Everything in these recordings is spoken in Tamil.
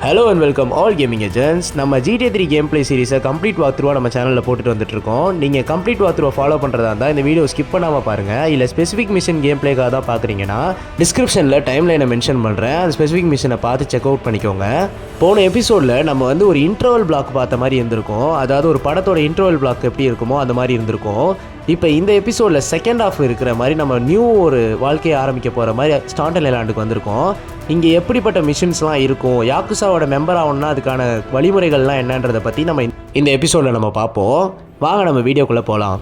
Hello and welcome all gaming agents. நம்ம GTA 3 கேம் பிளே சீரிஸை கம்ப்ளீட் வாத்ரூவாக நம்ம சேனலில் போட்டுட்டு வந்துட்டுருக்கோம். நீங்கள் கம்ப்ளீட் வாத்ரூவை ஃபாலோ பண்ணுறதா இருந்தால் இந்த வீடியோ ஸ்கிப் பண்ணாமல் பாருங்கள். இல்லை ஸ்பெசிஃபிக் மிஷன் கேம் பிளேக்காக தான் பார்க்குறீங்கன்னா டிஸ்கிரிப்ஷனில் டைம் லைனை மென்ஷன் பண்ணுறேன். அந்த ஸ்பெசிஃபிக் மிஷனை பார்த்து செக் அவுட் பண்ணிக்கோங்க. போன எபிசோடில் நம்ம வந்து ஒரு இன்டர்வல் பிளாக் பார்த்த மாதிரி இருந்திருக்கும். அதாவது ஒரு படத்தோட இன்டர்வல் பிளாக் எப்படி இருக்குமோ அந்த மாதிரி இருந்திருக்கும். இப்போ இந்த எபிசோடில் செகண்ட் ஹாஃப் இருக்கிற மாதிரி நம்ம நியூ ஒரு வாழ்க்கையை ஆரம்பிக்க போகிற மாதிரி ஸ்டாண்டன் ஐலாண்டுக்கு வந்திருக்கோம். இங்கே எப்படிப்பட்ட மிஷன்ஸ்லாம் இருக்கும், யாக்குசாவோட மெம்பர் ஆகணும்னா அதுக்கான வழிமுறைகள்லாம் என்னன்றதை பற்றி நம்ம இந்த எபிசோடில் நம்ம பார்ப்போம். வாங்க நம்ம வீடியோக்குள்ளே போகலாம்.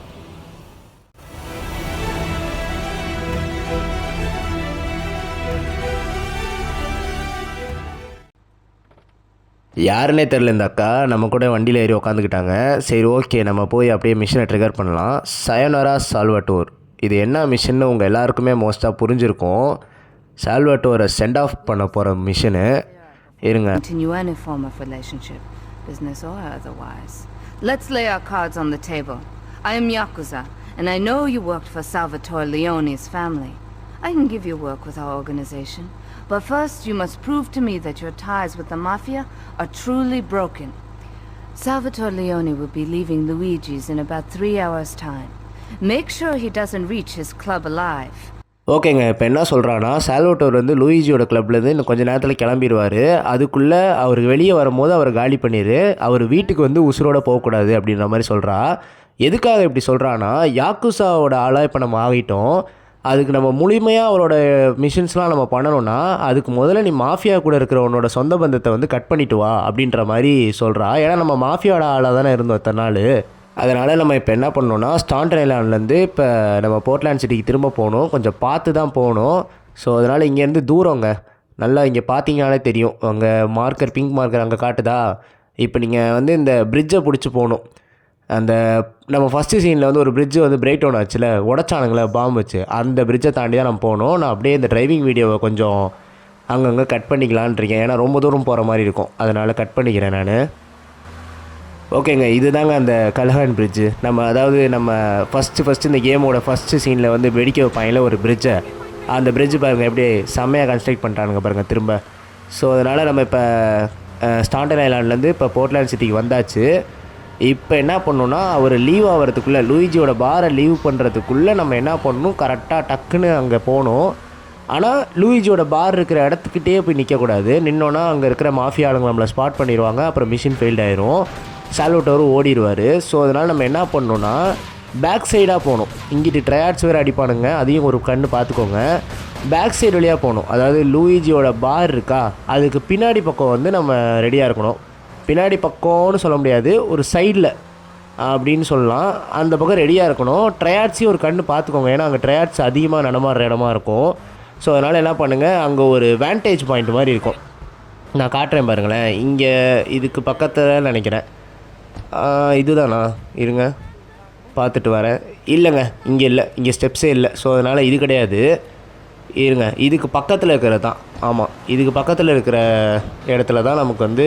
யாருன்னே தெரில இந்த அக்கா நம்ம கூட வண்டியில் ஏறி உக்காந்துக்கிட்டாங்க. சரி ஓகே, நம்ம போய் அப்படியே மிஷனை ட்ரிகர் பண்ணலாம். சயனோரா சால்வட்டோர், இது என்ன மிஷன்னு உங்கள் எல்லாருக்குமே மோஸ்ட்டாக புரிஞ்சிருக்கும். சால்வட்டோரை சென்ட் ஆஃப் பண்ண போகிற மிஷனு. இருங்க, continue any form of relationship, business or otherwise. Let's lay our cards on the table. I am Yakuza, and I know you worked for Salvatore Leone's family. I can give you work with our organization, but first you must prove to me that your ties with the Mafia are truly broken. Salvatore Leone will be leaving Luigi's in about 3 hours' time. Make sure he doesn't reach his club alive. ஓகேங்க. இப்போ என்ன சொல்கிறான்னா, சால்வட்டோர் வந்து லூயிஜியோட கிளப்லேருந்து இன்னும் கொஞ்சம் நேரத்தில் கிளம்பிடுவார். அதுக்குள்ளே அவர் வெளியே வரும்போது அவரை காலி பண்ணிடு, அவர் வீட்டுக்கு வந்து உசுரோடு போகக்கூடாது அப்படின்ற மாதிரி சொல்கிறா. எதுக்காக இப்படி சொல்கிறான்னா, யாக்குசாவோட ஆளாக இப்போ நம்ம ஆகிட்டோம். அதுக்கு நம்ம முழுமையாக அவரோட மிஷன்ஸ்லாம் நம்ம பண்ணணும்னா அதுக்கு முதல்ல நீ மாஃபியா கூட இருக்கிற உன்னோட சொந்த பந்தத்தை வந்து கட் பண்ணிட்டு வா அப்படின்ற மாதிரி சொல்கிறா. ஏன்னா நம்ம மாஃபியாவோட ஆளாக தானே இருந்தோம் இத்தனை நாள். அதனால் நம்ம இப்போ என்ன பண்ணோன்னா, ஸ்டாண்டன் ஐலாண்ட்லேருந்து இப்போ நம்ம போர்ட்லாண்ட் சிட்டிக்கு திரும்ப போகணும். கொஞ்சம் பார்த்து தான் போகணும். ஸோ அதனால் இங்கேருந்து தூரங்க, நல்லா இங்கே பார்த்தீங்கனாலே தெரியும். அங்கே மார்க்கர், பிங்க் மார்க்கர் அங்கே காட்டுதா. இப்போ நீங்கள் வந்து இந்த பிரிட்ஜை பிடிச்சி போகணும். அந்த நம்ம ஃபஸ்ட்டு சீனில் வந்து ஒரு பிரிட்ஜு வந்து பிரேக் டவுன் ஆச்சுல, உடச்சானுங்களே பாம்பு வச்சு, அந்த பிரிட்ஜை தாண்டி தான் நம்ம போகணும். நான் அப்படியே இந்த டிரைவிங் வீடியோவை கொஞ்சம் அங்கங்கே கட் பண்ணிக்கலான் இருக்கேன். ஏன்னா ரொம்ப தூரம் போகிற மாதிரி இருக்கும், அதனால் கட் பண்ணிக்கிறேன் நான். ஓகேங்க, இது தாங்க அந்த கல்ஹான் பிரிட்ஜு. அதாவது நம்ம ஃபஸ்ட்டு இந்த கேமோட ஃபஸ்ட்டு சீனில் வந்து வெடிக்க வைப்பாங்கள ஒரு பிரிட்ஜை, அந்த பிரிட்ஜு பாருங்கள் எப்படி செம்மையாக கன்ஸ்ட்ரக்ட் பண்ணிட்டானுங்க பாருங்கள் திரும்ப. ஸோ அதனால் நம்ம இப்போ ஸ்டாண்டன் ஐலாண்ட்லேருந்து இப்போ போர்ட்லாண்ட் சிட்டிக்கு வந்தாச்சு. இப்போ என்ன பண்ணணுன்னா, அவர் லீவ் ஆகிறதுக்குள்ளே, லூயிஜியோட பாரை லீவ் பண்ணுறதுக்குள்ளே நம்ம என்ன பண்ணணும், கரெக்டாக டக்குன்னு அங்கே போகணும். ஆனால் லூயிஜியோட பார் இருக்கிற இடத்துக்கிட்டே போய் நிற்கக்கூடாது. நின்னோன்னா அங்கே இருக்கிற மாஃபியா ஆளுங்க நம்மளை ஸ்பாட் பண்ணிடுவாங்க. அப்புறம் மிஷின் ஃபெயில்ட் ஆயிரும், சால்வட்டோரும் ஓடிடுவார். ஸோ அதனால் நம்ம என்ன பண்ணணுன்னா, பேக் சைடாக போகணும். இங்கிட்டு ட்ரையாட்ஸ் வேறு அடிப்பானுங்க, அதையும் ஒரு கண்ணு பார்த்துக்கோங்க. பேக் சைடு வழியாக போகணும். அதாவது லூயிஜியோட பார் இருக்கா, அதுக்கு பின்னாடி பக்கம் வந்து நம்ம ரெடியாக இருக்கணும். பின்னாடி பக்கம்னு சொல்ல முடியாது, ஒரு சைடில் அப்படின்னு சொல்லலாம், அந்த பக்கம் ரெடியாக இருக்கணும். ட்ரையாட்ஸையும் ஒரு கண்ணு பார்த்துக்கோங்க, ஏன்னா அங்கே ட்ரையாட்ஸ் அதிகமாக நடமாடுற இடமா இருக்கும். ஸோ அதனால் என்ன பண்ணுங்கள், அங்கே ஒரு வேண்டேஜ் பாயிண்ட் மாதிரி இருக்கும், நான் காட்டுறேன் பாருங்களேன். இங்கே இதுக்கு பக்கத்தில் நினைக்கிறேன், இதுதானா, இருங்க பார்த்துட்டு வரேன். இல்லைங்க, இங்கே இல்லை, இங்கே ஸ்டெப்ஸே இல்லை. ஸோ அதனால் இது கிடையாது, இருங்க, இதுக்கு பக்கத்தில் இருக்கிறது தான். ஆமாம், இதுக்கு பக்கத்தில் இருக்கிற இடத்துல தான் நமக்கு வந்து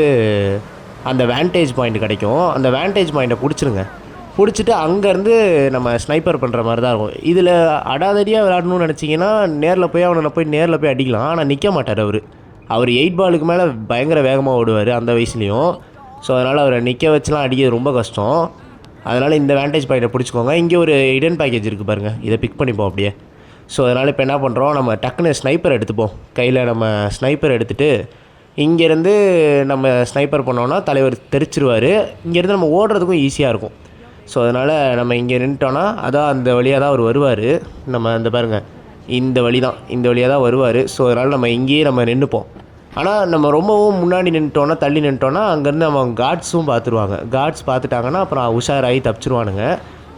அந்த வேண்டேஜ் பாயிண்ட் கிடைக்கும். அந்த வேண்டேஜ் பாயிண்ட்டை பிடிச்சிட்டு அங்கேருந்து நம்ம ஸ்னைப்பர் பண்ணுற மாதிரி தான் இருக்கும். இதில் அடாதடியாக விளையாடணும்னு நினச்சிங்கன்னா நேரில் போய் நேரில் போய் அடிக்கலாம். ஆனால் நிற்க மாட்டார் அவர் 8 பாலுக்கு மேலே பயங்கர வேகமாக ஓடுவார் அந்த வயசுலேயும். ஸோ அதனால் அவரை நிற்க வச்சுலாம் அடிக்கிறது ரொம்ப கஷ்டம். அதனால் இந்த வேண்டேஜ் பாயிண்ட்டை பிடிச்சிக்கோங்க. இங்கே ஒரு இடன் பேக்கேஜ் இருக்குது பாருங்கள், இதை பிக் பண்ணிப்போம் அப்படியே. ஸோ அதனால் இப்போ என்ன பண்ணுறோம், நம்ம டக்குன்னு ஸ்னைப்பர் எடுத்துப்போம். கையில் நம்ம ஸ்னைப்பர் எடுத்துகிட்டு இங்கேருந்து நம்ம ஸ்னைப்பர் பண்ணோன்னா தலைவர் தெரிச்சிருவார். இங்கேருந்து நம்ம ஓடுறதுக்கும் ஈஸியாக இருக்கும். ஸோ அதனால் நம்ம இங்கே நின்றுட்டோன்னா அதான் அந்த வழியாக தான் அவர் வருவார். நம்ம இந்த பாருங்கள், இந்த வழியாக தான் வருவார். ஸோ அதனால் நம்ம இங்கேயே நம்ம நின்றுப்போம். ஆனால் நம்ம ரொம்பவும் முன்னாடி நின்றுட்டோன்னா, தள்ளி நின்றுட்டோன்னா அங்கேருந்து நம்ம கார்ட்ஸும் பார்த்துருவாங்க. கார்ட்ஸ் பார்த்துட்டாங்கன்னா அப்புறம் உஷாராகி தப்பிச்சிருவானுங்க.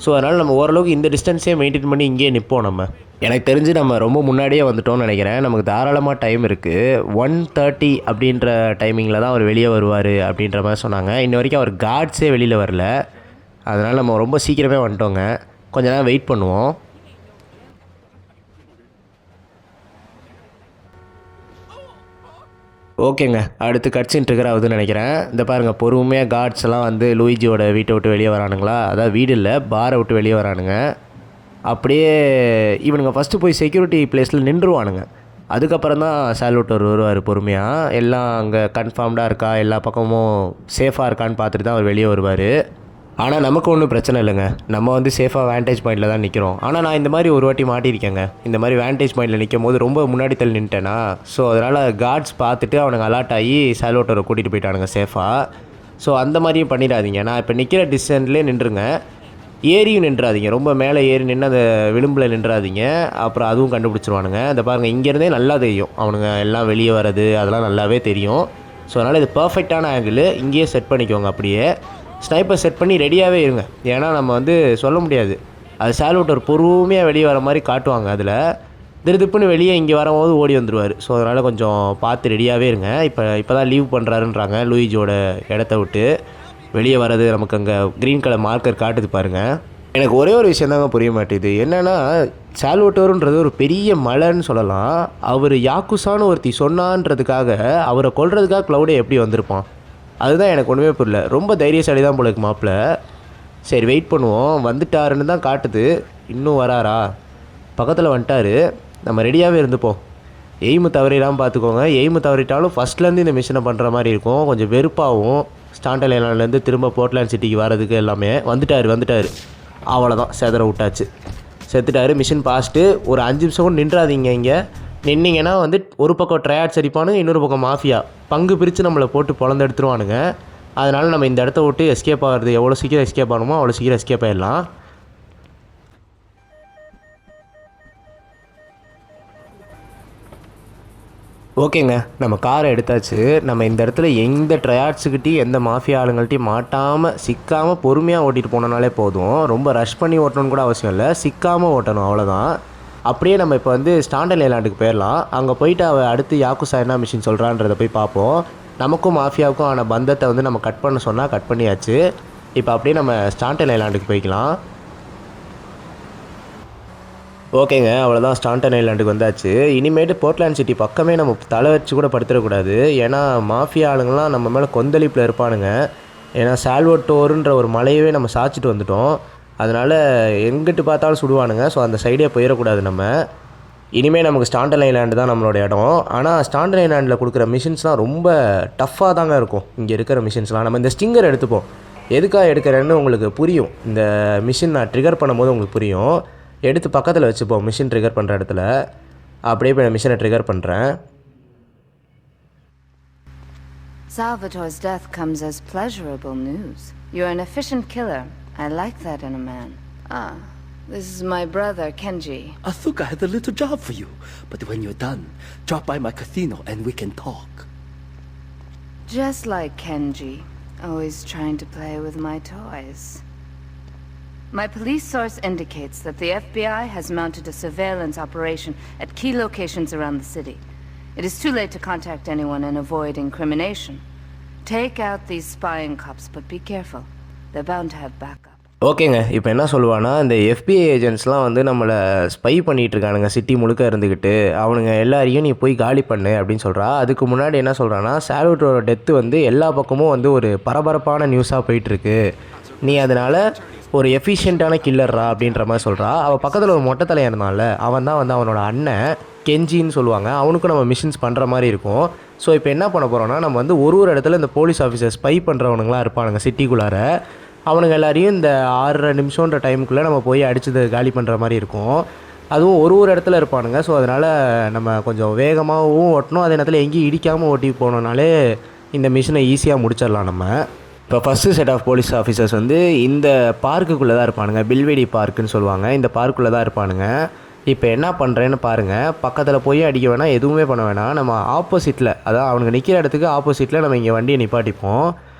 ஸோ அதனால் நம்ம ஓரளவுக்கு இந்த டிஸ்டன்ஸே மெயின்டைன் பண்ணி இங்கேயே நிற்போம். எனக்கு தெரிஞ்சு நம்ம ரொம்ப முன்னாடியே வந்துட்டோம்னு நினைக்கிறேன். நமக்கு தாராளமாக டைம் இருக்குது. 1:30 அப்படின்ற டைமிங்கில் தான் அவர் வெளியே வருவார் அப்படின்ற மாதிரி சொன்னாங்க. இன்ன வரைக்கும் அவர் கார்ட்ஸே வெளியில் வரல. அதனால் நம்ம ரொம்ப சீக்கிரமே வந்துட்டோங்க. கொஞ்ச நேரம் வெயிட் பண்ணுவோம். ஓகேங்க, அடுத்து கட்சின் ட்ரிகர் ஆகுதுன்னு நினைக்கிறேன். இந்த பாருங்கள், பொறுமையாக கார்ட்ஸ் எல்லாம் வந்து லூயிஜியோட வீட்டை விட்டு வெளியே வரானுங்களா, அதாவது வீடு இல்லை, பாரை விட்டு வெளியே வரானுங்க. அப்படியே இவனுங்க ஃபஸ்ட்டு போய் செக்யூரிட்டி பிளேஸில் நின்றுவானுங்க. அதுக்கப்புறம் தான் சால்வட்டோர் வருவார் பொறுமையாக. எல்லாம் அங்கே கன்ஃபார்ம்டாக இருக்கா, எல்லா பக்கமும் சேஃபாக இருக்கான்னு பார்த்துட்டு தான் அவர் வெளியே வருவார். ஆனால் நமக்கு ஒன்றும் பிரச்சனை இல்லைங்க, நம்ம வந்து சேஃபாக வேண்டேஜ் பாயிண்டில் தான் நிற்கிறோம். ஆனால் நான் இந்த மாதிரி ஒரு வாட்டி மாட்டியிருக்கேங்க. இந்த மாதிரி வேண்டேஜ் பாயிண்டில் நிற்கும் போது ரொம்ப முன்னாடி தள்ளி நின்ட்டேனா, ஸோ அதனால் கார்ட்ஸ் பார்த்துட்டு அவனுங்க அலர்ட் ஆகி சால்வட்டோரை கூட்டிகிட்டு போயிட்டானுங்க சேஃபாக. ஸோ அந்த மாதிரியும் பண்ணிடாதீங்க. நான் இப்போ நிற்கிற டிஸ்டன்ஸ்லேயே நின்றுங்க, ஏறியும் நின்றாதீங்க, ரொம்ப மேலே ஏறி நின்று அந்த விளிம்பில் நின்றாதீங்க, அப்புறம் அதுவும் கண்டுபிடிச்சிருவானுங்க. இந்த பாருங்கள், இங்கேருந்தே நல்லா தெரியும் அவனுங்க எல்லாம் வெளியே வர்றது, அதெல்லாம் நல்லாவே தெரியும். ஸோ அதனால் இது பர்ஃபெக்டான ஆங்கிள், இங்கேயே செட் பண்ணிக்கோங்க. அப்படியே ஸ்னைப்பர் செட் பண்ணி ரெடியாகவே இருங்க. ஏன்னா நம்ம வந்து சொல்ல முடியாது, அது சால்வட்டோர் பொறுமையாக வெளியே வர மாதிரி காட்டுவாங்க. அதில் திருப்புன்னு வெளியே இங்கே வரும்போது ஓடி வந்துடுவார். ஸோ அதனால் கொஞ்சம் பார்த்து ரெடியாகவே இருங்க. இப்போ தான் லீவ் பண்ணுறாருன்றாங்க, லூயிஜியோட இடத்த விட்டு வெளியே வர்றது நமக்கு அங்கே க்ரீன் கலர் மார்க்கர் காட்டுது பாருங்கள். எனக்கு ஒரே ஒரு விஷயம் தாங்க புரிய மாட்டேது. என்னென்னா, சால்வட்டோருன்றது ஒரு பெரிய மலைன்னு சொல்லலாம். அவர் யாக்குசான்னு ஒருத்தி சொன்னான்றதுக்காக அவரை கொல்றதுக்காக க்ளவுடே எப்படி வந்திருப்பான்? அதுதான் எனக்கு ஒன்றுமே புரியல. ரொம்ப தைரியசாலி தான் போல இருக்கு மாப்பிள்ள. சரி வெயிட் பண்ணுவோம், வந்துட்டாருன்னு தான் காட்டுது. இன்னும் வராரா? பக்கத்தில் வந்துட்டார், நம்ம ரெடியாகவே இருந்துப்போம். எய்மு தவறிடாமல் பார்த்துக்கோங்க. எய்மு தவறிட்டாலும் ஃபஸ்ட்லேருந்து இந்த மிஷினை பண்ணுற மாதிரி இருக்கும், கொஞ்சம் வெறுப்பாகவும். ஸ்டாண்டர்ட் ஐலாண்ட்லேருந்து திரும்ப போர்ட்லேண்ட் சிட்டிக்கு வரதுக்கு எல்லாமே வந்துட்டார். அவ்வளோதான், செதற விட்டாச்சு, செத்துட்டார். Machine passed. ஒரு 5 நிமிஷம் கூட நின்றாதீங்க. இங்கே நின்னீங்கன்னா வந்து ஒரு பக்கம் ட்ரையாட்ஸ் அடிப்பானுங்க, இன்னொரு பக்கம் மாஃபியா பங்கு பிரித்து நம்மளை போட்டு பொழந்து எடுத்துருவானுங்க. அதனால் நம்ம இந்த இடத்த விட்டு எஸ்கேப் ஆகிறது எவ்வளோ சீக்கிரம் எஸ்கேப் ஆகணுமோ அவ்வளோ சீக்கிரம் எஸ்கேப் ஆகிடலாம். ஓகேங்க, நம்ம காரை எடுத்தாச்சு. நம்ம இந்த இடத்துல எந்த ட்ரையாட்ஸுக்கிட்டையும் எந்த மாஃபியா ஆளுங்கள்ட்டையும் மாட்டாமல் சிக்காமல் பொறுமையாக ஓட்டிகிட்டு போனோனாலே போதும். ரொம்ப ரஷ் பண்ணி ஓட்டணும்னு கூட அவசியம் இல்லை, சிக்காமல் ஓட்டணும், அவ்வளோதான். அப்படியே நம்ம இப்போ வந்து ஸ்டாண்டர்ட் ஐலாண்டுக்கு போயிடலாம். அங்கே போயிட்டு அவள் அடுத்து யாக்குசா என்ன மிஷின் சொல்கிறான்றதை போய் பார்ப்போம். நமக்கும் மாஃபியாவுக்கும் ஆன பந்தத்தை வந்து நம்ம கட் பண்ண சொன்னால் கட் பண்ணியாச்சு. இப்போ அப்படியே நம்ம ஸ்டாண்டர்ட் ஐலாண்டுக்கு போய்க்கலாம். ஓகேங்க, அவ்வளோதான், ஸ்டாண்டன் ஐலாண்டுக்கு வந்தாச்சு. இனிமேட்டு போர்ட்லேண்ட் சிட்டி பக்கமே நம்ம தலை வச்சு கூட படுத்துடக்கூடாது. ஏன்னா மாஃபியா ஆளுங்கள்லாம் நம்ம மேலே கொந்தளிப்பில் இருப்பானுங்க. ஏன்னா சால்வட்டோருன்ற ஒரு மலையவே நம்ம சாய்ச்சிட்டு வந்துட்டோம். அதனால் எங்கிட்டு பார்த்தாலும் சுடுவானுங்க. ஸோ அந்த சைடே போயிடக்கூடாது நம்ம. இனிமேல் நமக்கு ஸ்டாண்டன் ஐலாண்டு தான் நம்மளோட இடம். ஆனால் ஸ்டாண்டன் ஐலாண்டில் கொடுக்குற மிஷின்ஸ்லாம் ரொம்ப டஃப்பாக தாங்க இருக்கும். இங்கே இருக்கிற மிஷின்ஸ்லாம் நம்ம இந்த ஸ்டிங்கர் எடுத்துப்போம். எதுக்காக எடுக்கிறேன்னு உங்களுக்கு புரியும். இந்த மிஷின் நான் ட்ரிகர் பண்ணும்போது உங்களுக்கு புரியும். எடுத்து பக்கத்தில் வச்சுப்போம், மிஷின் ட்ரிகர் பண்ணுற இடத்துல. அப்படியே இப்போ நான் மிஷினை ட்ரிகர் பண்ணுறேன். Salvatore's death comes as pleasurable news. You're an efficient killer. I like that in a man. This is my brother, Kenji. I think I had a little job for you, but when you're done, drop by my casino and we can talk. Just like Kenji, always trying to play with my toys. My police source indicates that the FBI has mounted a surveillance operation at key locations around the city. It is too late to contact anyone and avoid incrimination. Take out these spying cops, but be careful. They're bound to have backup. ஓகேங்க, இப்போ என்ன சொல்லுவான்னா, இந்த FBI ஏஜென்ட்ஸ்லாம் வந்து நம்மளை ஸ்பை பண்ணிகிட்டு இருக்கானுங்க சிட்டி முழுக்க இருந்துக்கிட்டு. அவனுங்க எல்லாரையும் நீ போய் காலி பண்ணு அப்படின்னு சொல்கிறா. அதுக்கு முன்னாடி என்ன சொல்கிறான்னா, சால்வட்டோரோட டெத்து வந்து எல்லா பக்கமும் வந்து ஒரு பரபரப்பான நியூஸாக போயிட்டுருக்கு. நீ அதனால் ஒரு எஃபிஷியண்ட்டான கில்லர்ரா அப்படின்ற மாதிரி சொல்கிறா. அவள் பக்கத்தில் ஒரு மொட்டை தலையாக இருந்தான்ல, அவன் தான் வந்து அவனோட அண்ணன் கெஞ்சின்னு சொல்லுவாங்க. அவனுக்கும் நம்ம மிஷின்ஸ் பண்ணுற மாதிரி இருக்கும். ஸோ இப்போ என்ன பண்ண போகிறோன்னா, நம்ம வந்து ஒரு இடத்துல இந்த போலீஸ் ஆஃபீஸர் ஸ்பை பண்ணுறவனுங்களாம் இருப்பானுங்க சிட்டிக்குள்ளார. அவனுங்க எல்லாரையும் இந்த 6.5 நிமிஷம்ன்ற டைமுக்குள்ளே நம்ம போய் அடிச்சது காலி பண்ணுற மாதிரி இருக்கும். அதுவும் ஒரு இடத்துல இருப்பானுங்க. ஸோ அதனால் நம்ம கொஞ்சம் வேகமாகவும் ஓட்டணும், அதே நேரத்தில் எங்கேயும் இடிக்காமல் ஓட்டி போனோம்னாலே இந்த மிஷினை ஈஸியாக முடிச்சிடலாம் நம்ம. இப்போ first set of police officers வந்து இந்த பார்க்குக்குள்ளே தான் இருப்பானுங்க. பில்வேடி பார்க்குன்னு சொல்லுவாங்க. இந்த பார்க்குள்ளே தான் இருப்பானுங்க. இப்போ என்ன பண்ணுறேன்னு பாருங்கள். பக்கத்தில் போய் அடிக்க வேணாம், எதுவுமே பண்ண வேணாம். நம்ம ஆப்போசிட்டில், அதாவது அவனுங்க நிற்கிற இடத்துக்கு ஆப்போசிட்டில் நம்ம இங்கே வண்டியை நிப்பாட்டிப்போம்.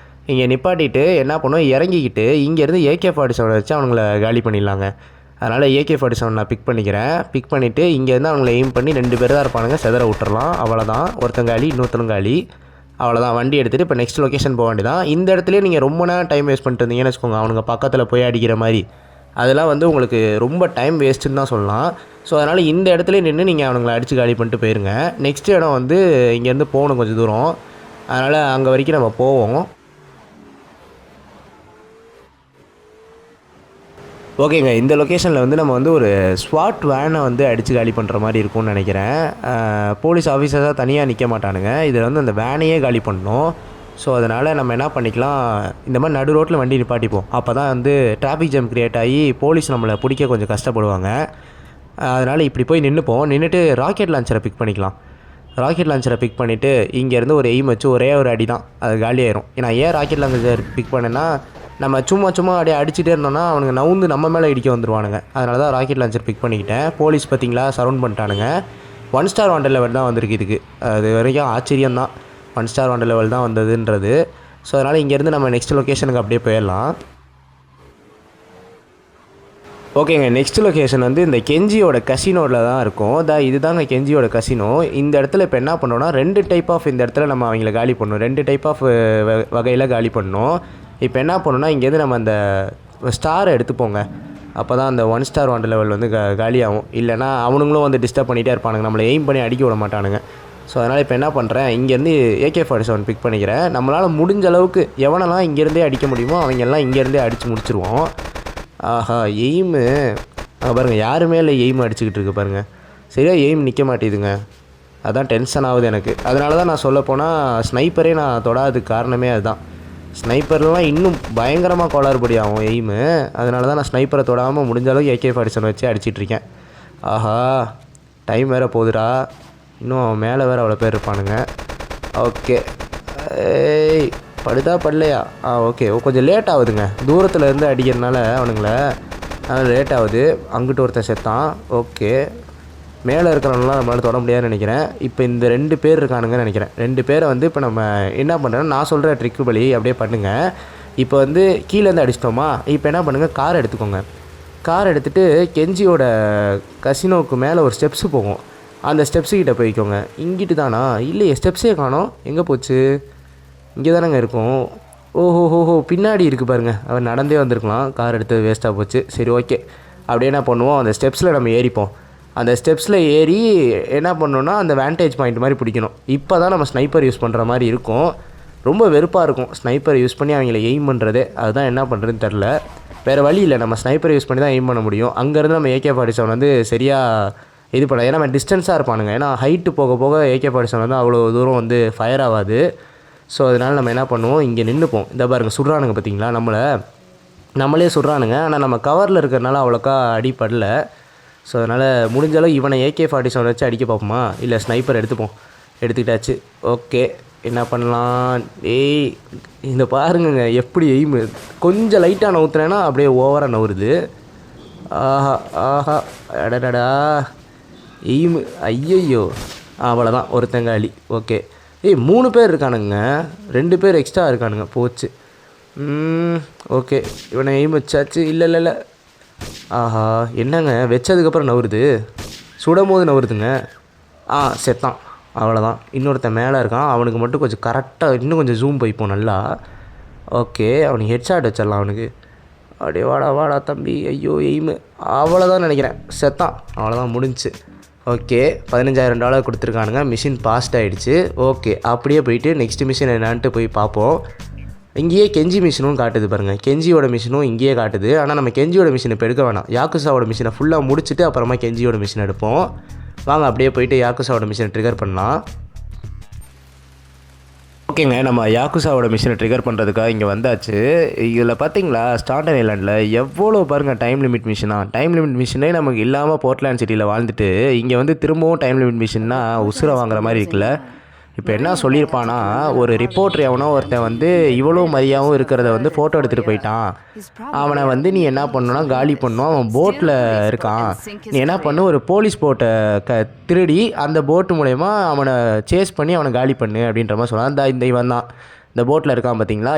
இங்கே நிப்பாட்டிட்டு என்ன பண்ணுவோம், இறங்கிக்கிட்டு இங்கேருந்து AK-47 வச்சு அவனுங்கள காலி பண்ணிடலாங்க. அதனால் AK-47 நான் பிக் பண்ணிக்கிறேன். பிக் பண்ணிவிட்டு இங்கேருந்து அவங்கள எய்ம் பண்ணி 2 பேர் தான் இருப்பானுங்க, செதற விட்டுறலாம். அவ்வளோதான், ஒருத்தங்காலி இன்னொருத்தங்காலி. அவ்வளோதான், வண்டி எடுத்துகிட்டு இப்போ நெக்ஸ்ட் லொக்கேஷன் போக வேண்டியதான். இந்த இடத்துலேயே நீங்கள் ரொம்ப நேரம் டைம் வேஸ்ட் பண்ணிட்டு இருந்தீங்கன்னு வச்சுக்கோங்க, அவனுங்க பக்கத்தில் போய் அடிக்கிற மாதிரி, அதெல்லாம் வந்து உங்களுக்கு ரொம்ப டைம் வேஸ்ட்டுன்னு தான் சொல்லலாம். ஸோ அதனால் இந்த இடத்துல நின்று நீங்கள் அவனுங்களை அடித்து காலி பண்ணிட்டு போயிருங்க. நெக்ஸ்ட் இடம் வந்து இங்கேருந்து போகணும் கொஞ்சம் தூரம், அதனால் அங்கே வரைக்கும் நம்ம போவோம். ஓகேங்க, இந்த லொக்கேஷனில் வந்து நம்ம வந்து ஒரு ஸ்வாட் வேனை வந்து அடித்து காலி பண்ணுற மாதிரி இருக்கும்னு நினைக்கிறேன். போலீஸ் ஆஃபீஸர்ஸாக தனியாக நிற்க மாட்டானுங்க, இதில் வந்து அந்த வேனையே காலி பண்ணணும். ஸோ அதனால் நம்ம என்ன பண்ணிக்கலாம், இந்த மாதிரி நடு ரோட்டில் வண்டி நிப்பாட்டிப்போம். அப்போ தான் வந்து டிராஃபிக் ஜாம் க்ரியேட் ஆகி போலீஸ் நம்மளை பிடிக்க கொஞ்சம் கஷ்டப்படுவாங்க. அதனால் இப்படி போய் நின்றுட்டு ராக்கெட் லான்ச்சரை பிக் பண்ணிக்கலாம். ராக்கெட் லான்ச்சரை பிக் பண்ணிவிட்டு இங்கேருந்து ஒரு எய்ம் வச்சு ஒரே ஒரு அடி தான் அது காலியாயிரும். ஏன்னா ஏன் ராக்கெட் லான்ச்சர் பிக் பண்ணேன்னா, நம்ம சும்மா அப்படியே அடிச்சுட்டே இருந்தோம்னா அவனுங்க நவுந்து நம்ம மேலே இடிக்க வந்துடுவானுங்க. அதனால தான் ராக்கெட் லான்ச்சர் பிக் பண்ணிக்கிட்டேன். போலீஸ் பார்த்திங்களா சரௌண்ட் பண்ணிட்டானுங்க. 1 ஸ்டார் வாண்டட் லெவல் தான் வந்திருக்கு இதுக்கு. அது வரைக்கும் ஆச்சரியம் தான் 1 ஸ்டார் வாண்டட் லெவல் தான் வந்ததுன்றது. ஸோ அதனால் இங்கேருந்து நம்ம நெக்ஸ்ட் லொக்கேஷனுக்கு அப்படியே போயிடலாம். ஓகேங்க, நெக்ஸ்ட் லொக்கேஷன் வந்து இந்த கெஞ்சியோட கசினோவில் தான் இருக்கும். இதுதாங்க கெஞ்சியோட கசினோ. இந்த இடத்துல இப்போ என்ன பண்ணோன்னா 2 டைப் ஆஃப் இந்த இடத்துல நம்ம அவங்கள காலி பண்ணணும். 2 டைப் ஆஃப் வகையில் காலி பண்ணணும். இப்போ என்ன பண்ணணும்னா இங்கேருந்து நம்ம அந்த ஸ்டாரை எடுத்துப்போங்க. அப்போ தான் அந்த 1 ஸ்டார் வாண்டட் லெவல் வந்து காலியாகும். இல்லைனா அவனுங்களும் வந்து டிஸ்டர்ப் பண்ணிகிட்டே இருப்பானுங்க, நம்மளை எய்ம் பண்ணி அடிக்க விட மாட்டானுங்க. ஸோ அதனால் இப்போ என்ன பண்ணுறேன், இங்கேருந்து AK-47 பிக் பண்ணிக்கிறேன். நம்மளால் முடிஞ்ச அளவுக்கு எவனெல்லாம் இங்கேருந்தே அடிக்க முடியுமோ அவங்கெல்லாம் இங்கேருந்தே அடித்து முடிச்சிருவோம். ஆஹா, எய்மு பாருங்கள், யாருமே இல்லை எய்ம் அடிச்சுக்கிட்டு இருக்கு பாருங்கள். சரியாக எய்ம் நிற்க மாட்டேதுங்க, அதான் டென்ஷன் ஆகுது எனக்கு. அதனால தான் நான் சொல்லப்போனால் ஸ்னைப்பரே நான் தொடாததுக்கு காரணமே அதுதான். ஸ்னைப்பர்லாம் இன்னும் பயங்கரமாக கோளாறுபடி ஆகும் எய்மு. அதனால தான் நான் ஸ்னைப்பரை தொடாமல் முடிஞ்ச அளவுக்கு AK-47 வச்சு அடிச்சிட்ருக்கேன். ஆஹா, டைம் வேறு போகுதுடா. இன்னும் மேலே வேறு அவ்வளோ பேர் இருப்பானுங்க. ஓகே, ஏய் படுதா படலையா? ஓகே, கொஞ்சம் லேட் ஆகுதுங்க, தூரத்தில் இருந்து அடிக்கிறதுனால அவனுங்கள, அதனால் லேட் ஆகுது. அங்கிட்டு ஒருத்தன் செத்தான். ஓகே, மேலே இருக்கிறவங்களாம் நம்மளால் தொட முடியாதுன்னு நினைக்கிறேன். இப்போ இந்த 2 பேர் இருக்கானுங்கன்னு நினைக்கிறேன். 2 பேரை வந்து இப்போ நம்ம என்ன பண்ணுறோன்னா, நான் சொல்கிற ட்ரிக்கு படி அப்படியே பண்ணுங்கள். இப்போ வந்து கீழேருந்து அடிச்சிட்டோமா, இப்போ என்ன பண்ணுங்கள், கார் எடுத்துக்கோங்க. கார் எடுத்துகிட்டு கெஞ்சியோட கசினோவுக்கு மேலே ஒரு ஸ்டெப்ஸு போகும், அந்த ஸ்டெப்ஸுக்கிட்ட போய்க்கோங்க. இங்கிட்டு தானா? இல்லையே, ஸ்டெப்ஸே காணோம், எங்கே போச்சு? இங்கே தானேங்க இருக்கும். ஓஹோ, பின்னாடி இருக்குது பாருங்கள். அவன் நடந்தே வந்திருக்கலாம், கார் எடுத்து வேஸ்ட்டாக போச்சு. சரி ஓகே, அப்படியே என்ன பண்ணுவோம், அந்த ஸ்டெப்ஸில் நம்ம ஏறிப்போம். அந்த ஸ்டெப்ஸில் ஏறி என்ன பண்ணணுன்னா அந்த வேண்டேஜ் பாயிண்ட் மாதிரி பிடிக்கணும். இப்போ தான் நம்ம ஸ்னைப்பர் யூஸ் பண்ணுற மாதிரி இருக்கும். ரொம்ப வெறுப்பாக இருக்கும் ஸ்னைப்பர் யூஸ் பண்ணி அவங்கள எய்ம் பண்ணுறது. அதுதான் என்ன பண்ணுறதுன்னு தெரில. வேறு வழி இல்லை, நம்ம ஸ்னைப்பர் யூஸ் பண்ணி தான் எய்ம் பண்ண முடியும். அங்கேருந்து நம்ம AK-47 வந்து சரியாக இது பண்ண, ஏன்னா நம்ம டிஸ்டன்ஸாக இருப்பானுங்க. ஏன்னா ஹைட்டு போக போக AK-47 வந்து அவ்வளோ தூரம் வந்து ஃபயர் ஆகாது. ஸோ அதனால் நம்ம என்ன பண்ணுவோம், இங்கே நின்றுப்போம். இந்த பாருங்க சுடுறானுங்க பார்த்தீங்களா, நம்மளே சுடுறானுங்க. ஆனால் நம்ம கவரில் இருக்கிறனால அவ்வளோக்கா அடிப்படல. ஸோ அதனால் முடிஞ்சளவு இவனை AK-47 வச்சு அடிக்க பார்ப்போமா, இல்லை ஸ்னைப்பர் எடுத்துக்கிட்டாச்சு. ஓகே, என்ன பண்ணலாம்? இந்த பாருங்க எப்படி எய்மு, கொஞ்சம் லைட்டாக நவுத்துனேன்னா அப்படியே ஓவராக நவுறுது. ஆஹா அடடா, எய்மு ஐயையோ, அவ்வளோதான், ஒருத்தங்காலி. ஓகே, 3 பேர் இருக்கானுங்க, 2 பேர் எக்ஸ்ட்ரா இருக்கானுங்க, போச்சு. ஓகே, இவனை எய்ம் வச்சாச்சு. இல்லை, ஆஹா, என்னங்க வச்சதுக்கப்புறம் நவுறுது, சுடும் போது நவுறுதுங்க. செத்தான், அவ்வளோதான். இன்னொருத்தன் மேலே இருக்கான், அவனுக்கு மட்டும் கொஞ்சம் கரெக்டாக இன்னும் கொஞ்சம் ஜூம் போய்ப்போம் நல்லா. ஓகே, அவனுக்கு ஹெட்ஷாட் வச்சிடலாம் அவனுக்கு. அப்படியே வாடா தம்பி. ஐயோ எய்மு, அவ்வளோதான் நினைக்கிறேன், செத்தான், அவ்வளோதான், முடிஞ்சு. ஓகே, $15,000 கொடுத்துருக்கானுங்க. மிஷின் பாஸ்ட் ஆகிடுச்சு. ஓகே, அப்படியே போயிட்டு நெக்ஸ்ட் மிஷின் என்னான்ட்டு போய் பார்ப்போம். இங்கேயே கெஞ்சி மிஷினும் காட்டுது பாருங்கள், கெஞ்சியோட மிஷினும் இங்கேயே காட்டுது. ஆனால் நம்ம கெஞ்சியோட மிஷினை இப்போ எடுக்க வேணாம், யாக்குசாவோட மிஷினை ஃபுல்லாக முடிச்சுட்டு அப்புறமா கெஞ்சியோட மிஷின் எடுப்போம். வாங்க அப்படியே போயிட்டு யாக்குசாவோட மிஷினை ட்ரிகர் பண்ணலாம். ஓகேங்க, நம்ம யாக்குசாவோட மிஷினை ட்ரிகர் பண்ணுறதுக்காக இங்கே வந்தாச்சு. இதில் பார்த்தீங்களா ஸ்டார்டன் ஐலாண்டில் எவ்வளோ பாருங்கள் டைம் லிமிட் டைம் லிமிட் மிஷினே நமக்கு இல்லாமல் போர்ட்லேண்ட் சிட்டியில் வாழ்ந்துட்டு இங்கே வந்து திரும்பவும் டைம் லிமிட் மிஷின்னா உசுரை வாங்குற மாதிரி இருக்குல்ல. இப்போ என்ன சொல்லியிருப்பானா, ஒரு ரிப்போர்ட்டர் எவனோ ஒருத்தன் வந்து இவ்வளோ மரியாவும் இருக்கிறத வந்து ஃபோட்டோ எடுத்துகிட்டு போயிட்டான். அவனை வந்து நீ என்ன பண்ணணும்னா காலி பண்ணணும். அவன் போட்டில் இருக்கான், நீ என்ன பண்ணு, ஒரு போலீஸ் போட்டை திருடி அந்த போட்டு மூலயமா அவனை சேஸ் பண்ணி அவனை காலி பண்ணு அப்படின்ற மாதிரி சொன்னான். இவன் தான் இந்த போட்டில் இருக்கான் பார்த்தீங்களா,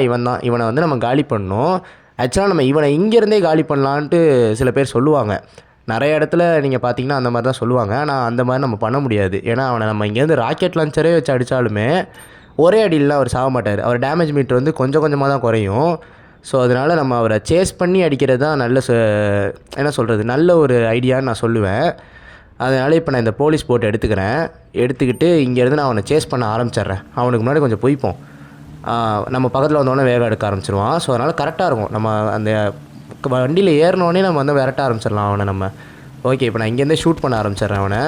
இவனை வந்து நம்ம காலி பண்ணணும். ஆக்சுவலாக நம்ம இவனை இங்கேருந்தே காலி பண்ணலான்ட்டு சில பேர் சொல்லுவாங்க. நிறைய இடத்துல நீங்கள் பார்த்தீங்கன்னா அந்த மாதிரி தான் சொல்லுவாங்க. ஆனால் அந்த மாதிரி நம்ம பண்ண முடியாது. ஏன்னா அவனை நம்ம இங்கேருந்து ராக்கெட் லான்ச்சரே வச்சு அடித்தாலுமே ஒரே அடியிலாம் அவர் சாக மாட்டார். அவர் டேமேஜ் மீட்டர் வந்து கொஞ்சம் கொஞ்சமாக தான் குறையும். ஸோ அதனால் நம்ம அவரை சேஸ் பண்ணி அடிக்கிறது தான் என்ன சொல்கிறது, நல்ல ஒரு ஐடியான்னு நான் சொல்லுவேன். அதனால் இப்போ நான் இந்த போலீஸ் போட்டு எடுத்துக்கிட்டு இங்கேருந்து நான் அவனை சேஸ் பண்ண ஆரம்பிச்சிட்றேன். அவனுக்கு முன்னாடி கொஞ்சம் போய்ப்போம். நம்ம பக்கத்தில் வந்தோடனே வேகம் எடுக்க ஆரம்பிச்சிருவான். ஸோ அதனால் கரெக்டாக இருக்கும். நம்ம அந்த வண்டியில் ஏறினோடனே நம்ம வந்து விரட்ட ஆரம்பிச்சிடலாம் அவனை நம்ம. ஓகே, இப்போ நான் இங்கேருந்தே ஷூட் பண்ண ஆரம்பிச்சிட்றேன் அவனை.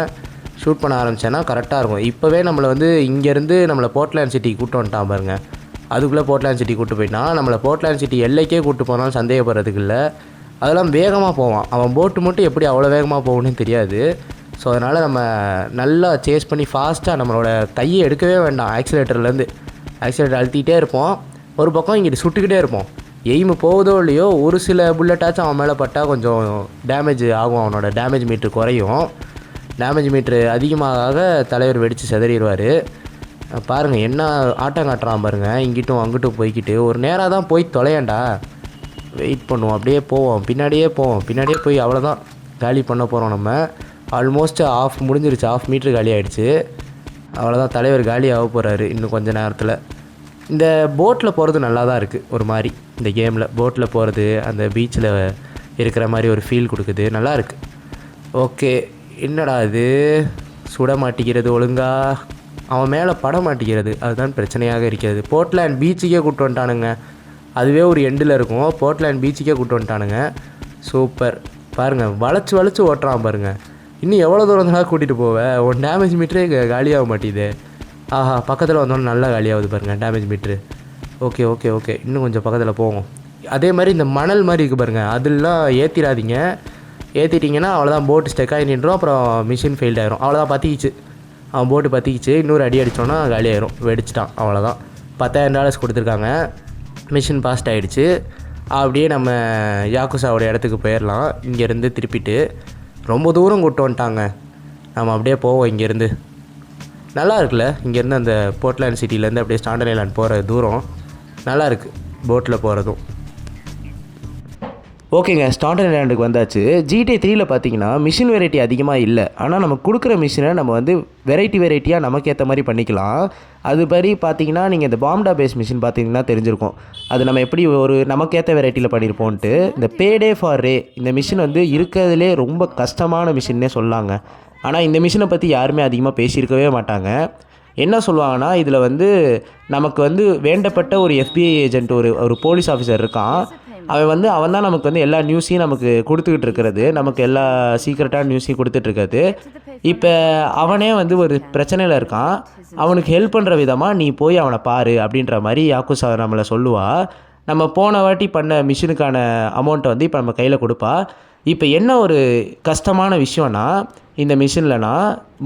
ஷூட் பண்ண ஆரம்பித்தேன்னா கரெக்டாக இருக்கும். இப்போவே நம்மளை வந்து இங்கேருந்து நம்மளை போர்ட்லேண்ட் சிட்டிக்கு கூப்பிட்டு வந்துட்டான் பாருங்க. அதுக்குள்ளே போர்ட்லேண்ட் சிட்டி கூப்பிட்டு போயிட்டான். நம்மளை போர்ட்லேண்ட் சிட்டி எல்லைக்கே கூப்பிட்டு போனாலும் சந்தேகப்படுறதுக்கு இல்லை. அதெல்லாம் வேகமாக போவான் அவன். போட்டு மட்டும் எப்படி அவ்வளோ வேகமாக போகணுன்னு தெரியாது. ஸோ அதனால் நம்ம நல்லா சேஸ் பண்ணி ஃபாஸ்ட்டாக நம்மளோட கையை எடுக்கவே வேண்டாம். ஆக்சிலேட்டர்லேருந்து ஆக்சிலேட்டர் அழுத்திக்கிட்டே இருப்போம். ஒரு பக்கம் இங்கிட்டு சுட்டுக்கிட்டே இருப்போம். எய்மு போகுதோ இல்லையோ ஒரு சில புல்லட்டாச்சும் அவன் மேலே பட்டால் கொஞ்சம் டேமேஜ் ஆகும். அவனோட டேமேஜ் மீட்ரு குறையும். டேமேஜ் மீட்ரு அதிகமாக தலைவர் வெடித்து சிதறிடுவார். பாருங்கள் என்ன ஆட்டம் காட்டுறான் பாருங்கள். இங்கிட்டும் அங்கிட்டும் போய்கிட்டு ஒரு நேராக தான் போய் தொலையாண்டா. வெயிட் பண்ணுவோம், அப்படியே போவோம், பின்னாடியே போய் அவ்வளோதான் காலி பண்ண போகிறோம் நம்ம. ஆல்மோஸ்ட் ஆஃப் முடிஞ்சிருச்சு, 1/2 மீட்ரு காலி ஆகிடுச்சு. அவ்வளோதான், தலைவர் காலி ஆக போகிறாரு இன்னும் கொஞ்சம் நேரத்தில். இந்த போட்டில் போகிறது நல்லா தான் இருக்குது. ஒரு மாதிரி இந்த கேமில் போட்டில் போகிறது அந்த பீச்சில் இருக்கிற மாதிரி ஒரு ஃபீல் கொடுக்குது, நல்லா இருக்குது. ஓகே, என்னடா இது சுட மாட்டிக்கிறது ஒழுங்கா, அவன் மேலே பட மாட்டிக்கிறது, அதுதான் பிரச்சனையாக இருக்கிறது. போர்ட்லேண்ட் பீச்சுக்கே கூப்பிட்டு வந்துட்டானுங்க. அதுவே ஒரு எண்டில் இருக்கும். போர்ட்லேண்ட் பீச்சுக்கே கூப்பிட்டு வந்துட்டானுங்க. சூப்பர். பாருங்கள் வளைச்சி ஓட்டுறான் பாருங்கள். இன்னும் எவ்வளோ தூரம் தான் கூட்டிகிட்டு போவேன். ஒரு டேமேஜ் மீட்டரே காலியாக மாட்டேது. ஆஹா, பக்கத்தில் வந்தோன்னு நல்லா காலியாகுது பாருங்கள் டேமேஜ் மீட்ரு. ஓகே, இன்னும் கொஞ்சம் பக்கத்தில் போவோம். அதே மாதிரி இந்த மணல் மாதிரி இருக்குது பாருங்கள், அதெல்லாம் ஏற்றிடாதீங்க. ஏற்றிட்டிங்கன்னா அவ்வளோதான், போட்டு ஸ்டெக் ஆகி நின்றோம். அப்புறம் மிஷின் ஃபெயில்ட் ஆகிரும். அவ்வளோதான், பற்றிக்கிச்சு. அவன் போட்டு பற்றிக்கிச்சு. இன்னொரு அடி அடித்தோன்னா காலியாயிரும், வெடிச்சிட்டான். அவ்வளோதான். $10,000 கொடுத்துருக்காங்க. மிஷின் பாஸ்ட் ஆகிடுச்சு. அப்படியே நம்ம யாக்குசாவோட இடத்துக்கு போயிடலாம். இங்கேருந்து திருப்பிட்டு ரொம்ப தூரம் கூட்டு வந்துட்டாங்க. நம்ம அப்படியே போவோம் இங்கேருந்து. நல்லா இருக்குல்ல இங்கேருந்து அந்த போர்ட்லேண்ட் சிட்டிலேருந்து அப்படியே ஸ்டாண்டன் ஐலாண்ட் போகிற தூரம் நல்லா இருக்குது போட்டில் போகிறதும். ஓகேங்க, ஸ்டாண்டன் ஐலாண்டுக்கு வந்தாச்சு. GTA 3ல் பார்த்தீங்கன்னா மிஷின் வெரைட்டி அதிகமாக இல்லை. ஆனால் நம்ம கொடுக்குற மிஷினை நம்ம வந்து வெரைட்டியாக நமக்கு ஏற்ற மாதிரி பண்ணிக்கலாம். அதுபடி பார்த்தீங்கன்னா நீங்கள் இந்த பாம்டா பேஸ் மிஷின் பார்த்தீங்கன்னா தெரிஞ்சிருக்கும். அது நம்ம எப்படி ஒரு நமக்கு ஏற்ற வெரைட்டியில் பண்ணியிருப்போன்ட்டு. இந்த பேடே ஃபார் ரே இந்த மிஷின் வந்து இருக்கிறதுலே ரொம்ப கஷ்டமான மிஷின்னே சொல்லாங்க. ஆனால் இந்த மிஷினை பற்றி யாருமே அதிகமாக பேசியிருக்கவே மாட்டாங்க. என்ன சொல்லுவாங்கன்னா, இதில் வந்து நமக்கு வந்து வேண்டப்பட்ட ஒரு FBI ஏஜென்ட் ஒரு போலீஸ் ஆஃபீஸர் இருக்கான். அவன் தான் நமக்கு வந்து எல்லா நியூஸையும் நமக்கு கொடுத்துக்கிட்டு இருக்கிறது, நமக்கு எல்லா சீக்ரெட்டான நியூஸையும் கொடுத்துட்ருக்காது. இப்போ அவனே வந்து ஒரு பிரச்சனையில் இருக்கான். அவனுக்கு ஹெல்ப் பண்ணுற விதமாக நீ போய் அவனை பாரு அப்படின்ற மாதிரி யாக்குசா நம்மளை சொல்லுவா. நம்ம போன வாட்டி பண்ண மிஷினுக்கான அமௌண்ட்டை வந்து இப்போ நம்ம கையில் கொடுப்பா. இப்போ என்ன ஒரு கஷ்டமான விஷயம்னா, இந்த மிஷின்லனா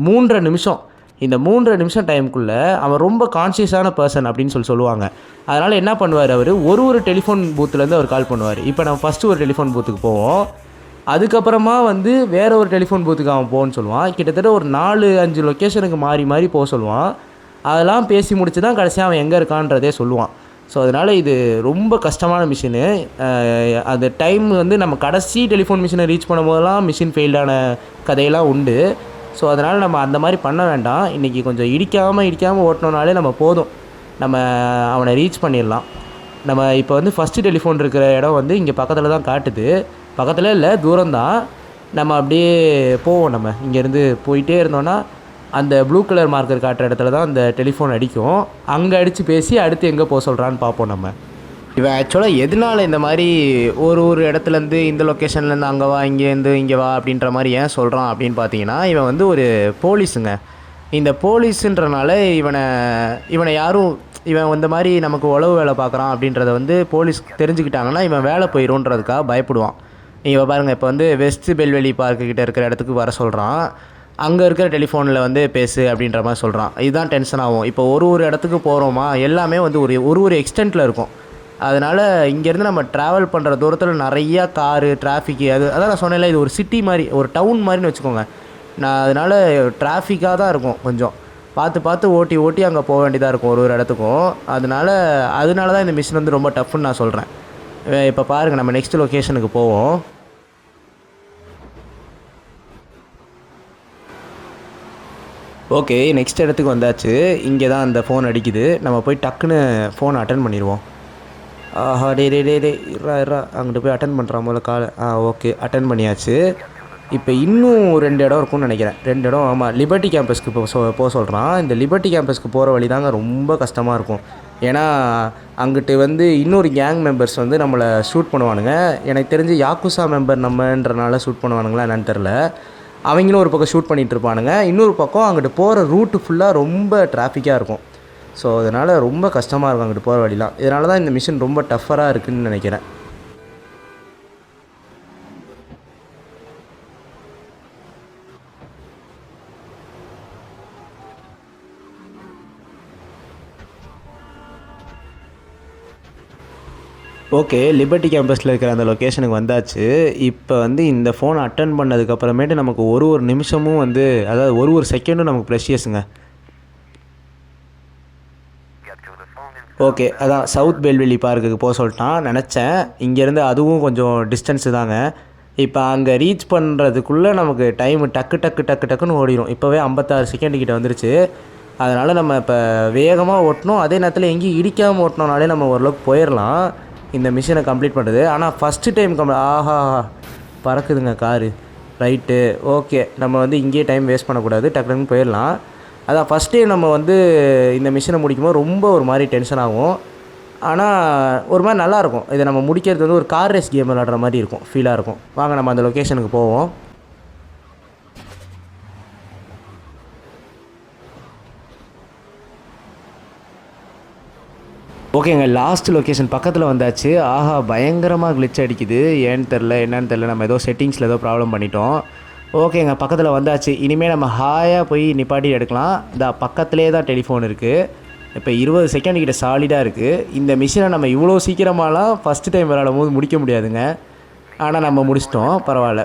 3 நிமிஷம், இந்த 3 நிமிஷம் டைமுக்குள்ளே அவன் ரொம்ப கான்ஷியஸான பர்சன் அப்படின்னு சொல்லுவாங்க. அதனால் என்ன பண்ணுவார், அவர் ஒரு டெலிஃபோன் பூத்துலேருந்து அவர் கால் பண்ணுவார். இப்போ நம்ம ஃபஸ்ட்டு ஒரு டெலிஃபோன் பூத்துக்கு போவோம். அதுக்கப்புறமா வந்து வேறு ஒரு டெலிஃபோன் பூத்துக்கு அவன் போகணுன்னு சொல்லுவான். கிட்டத்தட்ட ஒரு 4-5 லொக்கேஷனுக்கு மாறி போக சொல்லுவான். அதெல்லாம் பேசி முடிச்சு தான் கடைசியாக அவன் எங்கே இருக்கான்றதே சொல்லுவான். ஸோ அதனால் இது ரொம்ப கஷ்டமான மிஷினு. அந்த டைம் வந்து நம்ம கடைசி டெலிஃபோன் மிஷினை ரீச் பண்ணும் போதெல்லாம் மிஷின் ஃபெயில்டான கதையெல்லாம் உண்டு. ஸோ அதனால் நம்ம அந்த மாதிரி பண்ண வேண்டாம். இன்றைக்கி கொஞ்சம் இடிக்காமல் ஓட்டினோனாலே நம்ம போதும், நம்ம அவனை ரீச் பண்ணிடலாம். நம்ம இப்போ வந்து ஃபஸ்ட்டு டெலிஃபோன் இருக்கிற இடம் வந்து இங்கே பக்கத்தில் தான் காட்டுது. பக்கத்தில் இல்லை, தூரம்தான். நம்ம அப்படியே போவோம். நம்ம இங்கேருந்து போயிட்டே இருந்தோன்னா அந்த ப்ளூ கலர் மார்க்கர் காட்டுற இடத்துல தான் அந்த டெலிஃபோன் அடிக்கும். அங்கே அடித்து பேசி அடுத்து எங்கே போக சொல்கிறான்னு பார்ப்போம் நம்ம. இவன் ஆக்சுவலாக எதனால் இந்த மாதிரி ஒரு இடத்துலேருந்து இந்த லொக்கேஷன்லேருந்து அங்கே வா, இங்கே வா அப்படின்ற மாதிரி ஏன் சொல்கிறான் அப்படின்னு பார்த்தீங்கன்னா, இவன் வந்து ஒரு போலீஸுங்க. இந்த போலீஸுன்றனால இவனை யாரும் இவன் இந்த மாதிரி நமக்கு உளவு வேலை பார்க்குறான் அப்படின்றத வந்து போலீஸ் தெரிஞ்சுக்கிட்டாங்கன்னா இவன் வேலை போயிடும்ன்றதுக்காக பயப்படுவான். இவன் பாருங்கள், இப்போ வந்து வெஸ்ட் பெல்வெளி பார்க்குக்கிட்ட இருக்கிற இடத்துக்கு வர சொல்கிறான். அங்கே இருக்கிற டெலிஃபோனில் வந்து பேசு அப்படின்ற மாதிரி சொல்கிறான். இதுதான் டென்ஷன் ஆகும். இப்போ ஒரு இடத்துக்கு போகிறோமா, எல்லாமே வந்து ஒரு எக்ஸ்டென்ட்டில் இருக்கும். அதனால் இங்கேருந்து நம்ம ட்ராவல் பண்ணுற தூரத்தில் நிறையா காரு டிராஃபிக்கு, அதான் நான் சொன்னேன்ல, இது ஒரு சிட்டி மாதிரி, ஒரு டவுன் மாதிரின்னு வச்சுக்கோங்க. அதனால் டிராஃபிக்காக தான் இருக்கும். கொஞ்சம் பார்த்து ஓட்டி அங்கே போக வேண்டியதாக இருக்கும் ஒரு இடத்துக்கும். அதனால தான் இந்த மிஷின் வந்து ரொம்ப டஃப்னு நான் சொல்கிறேன். இப்போ பாருங்கள், நம்ம நெக்ஸ்ட் லொக்கேஷனுக்கு போவோம். ஓகே, நெக்ஸ்ட் இடத்துக்கு வந்தாச்சு. இங்கே தான் அந்த ஃபோன் அடிக்குது. நம்ம போய் டக்குன்னு ஃபோன் அட்டன் பண்ணிடுவோம். ஆஹா, டே இரா அங்கிட்டு போய் அட்டன் பண்ணுறான் போல கால். ஓகே, அட்டன் பண்ணியாச்சு. இப்போ இன்னும் 2 இடம் இருக்கும்னு நினைக்கிறேன். 2 இடம். ஆமாம், லிபர்ட்டி கேம்பஸ்க்கு போக சொல்கிறான். இந்த லிபர்ட்டி கேம்பஸ்க்கு போகிற வழி தாங்க ரொம்ப கஷ்டமாக இருக்கும். ஏன்னா அங்கிட்டு வந்து இன்னொரு கேங் மெம்பர்ஸ் வந்து நம்மளை ஷூட் பண்ணுவானுங்க. எனக்கு தெரிஞ்சு யாக்குசா மெம்பர் நம்மன்றனால ஷூட் பண்ணுவானுங்களா என்னன்னு தெரில. அவங்களும் ஒரு பக்கம் ஷூட் பண்ணிகிட்டு இருப்பானுங்க, இன்னொரு பக்கம் அங்கிட்டு போகிற ரூட்டு ஃபுல்லாக ரொம்ப டிராஃபிக்காக இருக்கும். ஸோ அதனால் ரொம்ப கஷ்டமாக இருக்கும் அங்கிட்டு போகிற வழிலாம். இதனால தான் இந்த மிஷின் ரொம்ப டஃப்பராக இருக்குதுன்னு நினைக்கிறேன். ஓகே, லிபர்ட்டி கேம்பஸில் இருக்கிற அந்த லொக்கேஷனுக்கு வந்தாச்சு. இப்போ வந்து இந்த ஃபோனை அட்டன் பண்ணதுக்கப்புறமேட்டு நமக்கு ஒரு நிமிஷமும் வந்து, அதாவது ஒரு செகண்டும் நமக்கு ப்ரெஷியஸுங்க. ஓகே, அதான் சவுத் பெல்வெளி பார்க்குக்கு போக சொல்லிட்டான் நினச்சேன். இங்கேருந்து அதுவும் கொஞ்சம் டிஸ்டன்ஸு தாங்க. இப்போ அங்கே ரீச் பண்ணுறதுக்குள்ளே நமக்கு டைமு டக்குன்னு ஓடிடும். இப்போவே 56 செகண்ட் கிட்ட வந்துருச்சு. அதனால் நம்ம இப்போ வேகமாக ஓட்டணும், அதே நேரத்தில் எங்கேயும் இடிக்காமல் ஓட்டினோனாலே நம்ம ஓரளவுக்கு போயிடலாம் இந்த மிஷினை கம்ப்ளீட் பண்ணுறது. ஆனால் ஃபஸ்ட்டு டைம் ஆஹா பறக்குதுங்க காரு. ரைட்டு, ஓகே, நம்ம வந்து இங்கேயே டைம் வேஸ்ட் பண்ணக்கூடாது, டக்குன்னு போயிடலாம். அதான் ஃபஸ்ட் டைம் நம்ம வந்து இந்த மிஷினை முடிக்கும்போது ரொம்ப ஒரு மாதிரி டென்ஷன் ஆகும். ஆனால் ஒரு மாதிரி நல்லாயிருக்கும். இதை நம்ம முடிக்கிறது வந்து ஒரு கார் ரேஸ் கேம் விளாடுற மாதிரி இருக்கும், ஃபீலாக இருக்கும். வாங்க நம்ம அந்த லொக்கேஷனுக்கு போவோம். ஓகேங்க, லாஸ்ட் லொக்கேஷன் பக்கத்தில் வந்தாச்சு. ஆஹா பயங்கரமாக கிளிச் அடிக்குது, ஏன்னு தெரில என்னன்னு தெரில. நம்ம ஏதோ செட்டிங்ஸில் ஏதோ ப்ராப்ளம் பண்ணிட்டோம். ஓகேங்க, பக்கத்தில் வந்தாச்சு. இனிமேல் நம்ம ஹாயாக போய் நிப்பாட்டி எடுக்கலாம். இந்த பக்கத்துலேயே தான் டெலிஃபோன் இருக்குது. இப்போ 20 செகண்ட் கிட்ட சாலிடாக இருக்குது. இந்த மிஷினை நம்ம இவ்வளோ சீக்கிரமாலாம் ஃபஸ்ட்டு டைம் விளாடும் போது முடிக்க முடியாதுங்க. ஆனால் நம்ம முடிச்சிட்டோம், பரவாயில்ல.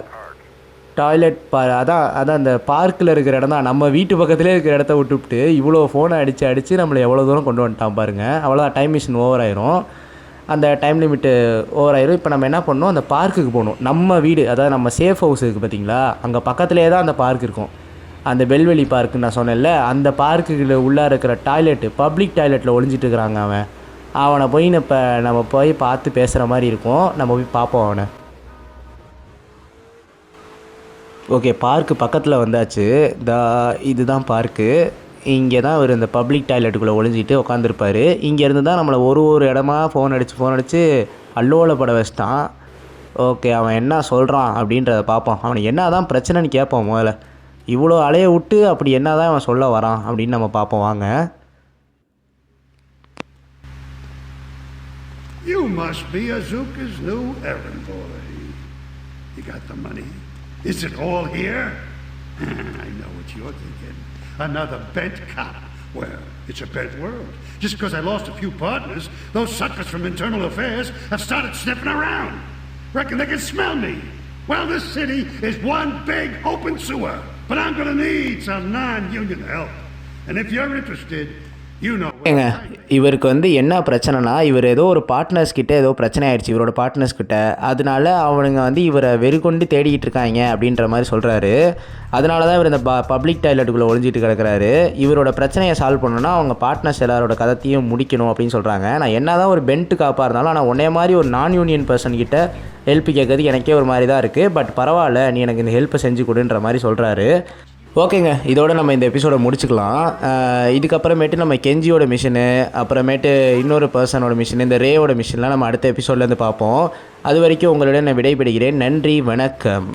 டாய்லெட் அதான் அந்த பார்க்கில் இருக்கிற இடம் தான். நம்ம வீட்டு பக்கத்துலேயே இருக்கிற இடத்த விட்டுவிட்டு இவ்வளோ ஃபோனை அடித்து நம்மளை எவ்வளோ தூரம் கொண்டு வந்துட்டான் பாருங்கள். அவ்வளோதான், டைம் மிஷின் ஓவர் ஆயிரும், அந்த டைம் லிமிட்டு ஓவர் ஆயிரும். இப்போ நம்ம என்ன பண்ணணும், அந்த பார்க்குக்கு போகணும். நம்ம வீடு, அதாவது நம்ம சேஃப் ஹவுஸ் இருக்குது பார்த்தீங்களா, அங்கே பக்கத்துலேயே தான் அந்த பார்க் இருக்கும். அந்த பெல்வெளி பார்க்குன்னு நான் சொன்னேன்ல, அந்த பார்க்குக்கு உள்ளே இருக்கிற டாய்லெட்டு, பப்ளிக் டாய்லெட்டில் ஒளிஞ்சிட்டு இருக்கிறாங்க. அவனை போய் இப்போ நம்ம போய் பார்த்து பேசுகிற மாதிரி இருக்கும். நம்ம போய் பார்ப்போம் அவனை. ஓகே, பார்க்கு பக்கத்தில் வந்தாச்சு. இதுதான் பார்க்கு. இங்கே தான் அவர் இந்த பப்ளிக் டாய்லெட்டுக்குள்ளே ஒளிஞ்சிட்டு உட்காந்துருப்பார். இங்கேருந்து தான் நம்மளை ஒரு இடமா ஃபோன் அடித்து அல்லோலப்பட வச்சிட்டான். ஓகே, அவன் என்ன சொல்கிறான் அப்படின்றத பார்ப்போம். அவனுக்கு என்ன தான் பிரச்சனைன்னு கேட்போம் முதல்ல. இவ்வளோ அலைய விட்டு அப்படி என்ன தான் அவன் சொல்ல வரான் அப்படின்னு நம்ம பார்ப்போம் வாங்க. You must be Azuka's new errand boy. You got the money? Is it all here? I know what you're thinking. Another bent cop. Well, it's a bent world. Just because I lost a few partners, those suckers from Internal Affairs have started sniffing around. Reckon they can smell me. Well, this city is one big open sewer. But I'm going to need some non-union help. And if you're interested, you know where to find me. இவருக்கு வந்து என்ன பிரச்சனைனா, இவர் ஏதோ ஒரு பார்ட்னர்ஸ் கிட்ட ஏதோ பிரச்சனை ஆயிடுச்சு இவரோட பார்ட்னர்ஸ் கிட்ட. அதனால அவனுங்க வந்து இவரை வெறிக்கொண்டு தேடிக்கிட்டு இருக்காங்க அப்படின்ற மாதிரி சொல்கிறாரு. அதனால தான் இவர் இந்த பப்ளிக் டாய்லெட்டுக்குள்ளே ஒளிஞ்சிட்டு கிடக்கிறாரு. இவரோட பிரச்சனையை சால்வ் பண்ணணும்னா அவங்க பார்ட்னர்ஸ் எல்லாரோட கதைத்தையும் முடிக்கணும் அப்படின்னு சொல்கிறாங்க. நான் என்ன தான் ஒரு பென்ட்டு காப்பாக இருந்தாலும், ஆனால் உன்னே மாதிரி ஒரு நான் யூனியன் பர்சன் கிட்ட ஹெல்ப் கேட்குறது எனக்கே ஒரு மாதிரி தான் இருக்குது. பட் பரவாயில்ல, நீ எனக்கு இந்த ஹெல்ப்பை செஞ்சு கொடுன்ற மாதிரி சொல்கிறாரு. ஓகேங்க, இதோட நம்ம இந்த எபிசோடை முடிச்சுக்கலாம். இதுக்கப்புறமேட்டு நம்ம கெஞ்சியோட மிஷினு, அப்புறமேட்டு இன்னொரு பர்சனோட மிஷின், இந்த ரேவோட மிஷின்லாம் நம்ம அடுத்த எபிசோட்லேருந்து பார்ப்போம். அது வரைக்கும் உங்களிடம் நான் விடைபெறுகிறேன். நன்றி, வணக்கம்.